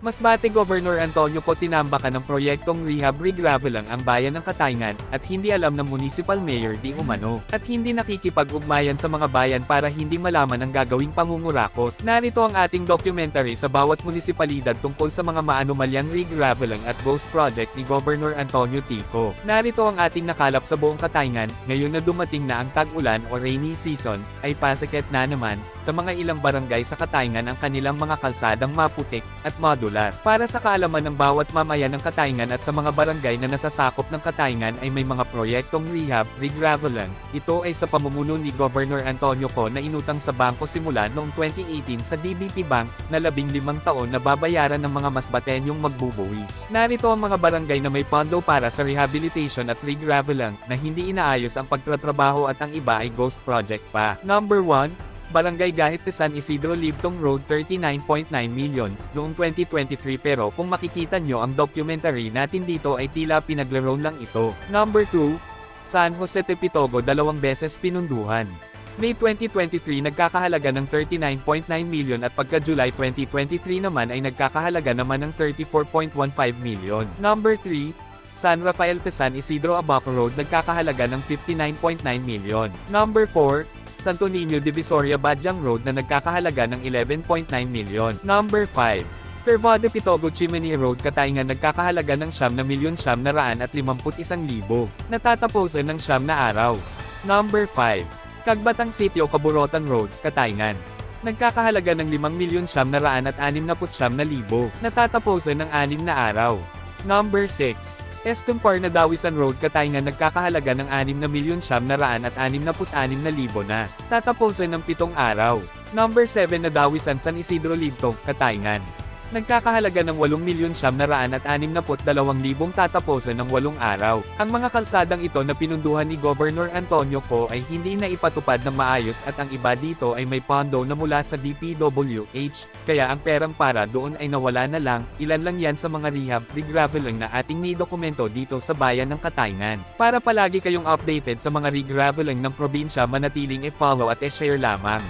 Masbate Governor Antonio Co tinambakan ng proyektong rehab regravelang ang bayan ng Katayngan, at hindi alam ng Municipal Mayor di umano, at hindi nakikipag-ugmayan sa mga bayan para hindi malaman ang gagawing pangungurakot. Narito ang ating documentary sa bawat munisipalidad tungkol sa mga maanumalyang regravelang at ghost project ni Governor Antonio Tico. Narito ang ating nakalap sa buong Katayngan, ngayon na dumating na ang tag-ulan o rainy season, ay pasakit na naman, sa mga ilang barangay sa Katayngan ang kanilang mga kalsadang maputik, at madulas. Para sa kaalaman ng bawat mamayan ng Katayngan at sa mga barangay na nasasakop ng Katayngan ay may mga proyektong rehab, regravelang. Ito ay sa pamumuno ni Governor Antonio Co na inutang sa bangko simula noong 2018 sa DBP Bank, na 15 taon na babayaran ng mga masbatenyong magbubuwis. Narito ang mga barangay na may pondo para sa rehabilitation at regravelang, na hindi inaayos ang pagtatrabaho at ang iba ay ghost project pa. Number 1, Barangay Gahit de San Isidro Libtong Road 39.9 million, noong 2023 pero kung makikita nyo ang documentary natin dito ay tila pinaglaro lang ito. Number 2, San Jose Tepitogo 2 beses pinunduhan. May 2023 nagkakahalaga ng 39.9 million at pagka July 2023 naman ay nagkakahalaga naman ng 34.15 million. Number 3, San Rafael de San Isidro Abaco Road nagkakahalaga ng 59.9 million. Number 4, Santo Niño Divisoria Badyang Road na nagkakahalaga ng 11.9 million. Number 5. Curvado Pitogo Chimney Road Katayngan nagkakahalaga ng 9,951,000. Natatapusan ng 9 na araw. Number 5. Cagbatang Sitio Kaburotan Road, Katayngan. Nagkakahalaga ng 5,969,000. Natatapusan ng 6 na araw. Number 6. Estumpar na Dawisan Road Katayngan nagkakahalaga ng 6,966,000 na. Tatapusan ng 7 araw. Number 7 na Dawisan San Isidro Libtong, Katayngan. Nagkakahalaga ng 8,962,000 tatapusan ng 8 araw. Ang mga kalsadang ito na pinunduhan ni Governor Antonio Co ay hindi na ipatupad ng maayos at ang iba dito ay may pondo na mula sa DPWH, kaya ang perang para doon ay nawala na lang. Ilan lang yan sa mga rehab, regravelang na ating ni-dokumento dito sa bayan ng Katayngan. Para palagi kayong updated sa mga regravelang ng probinsya manatiling i-follow at i-share lamang.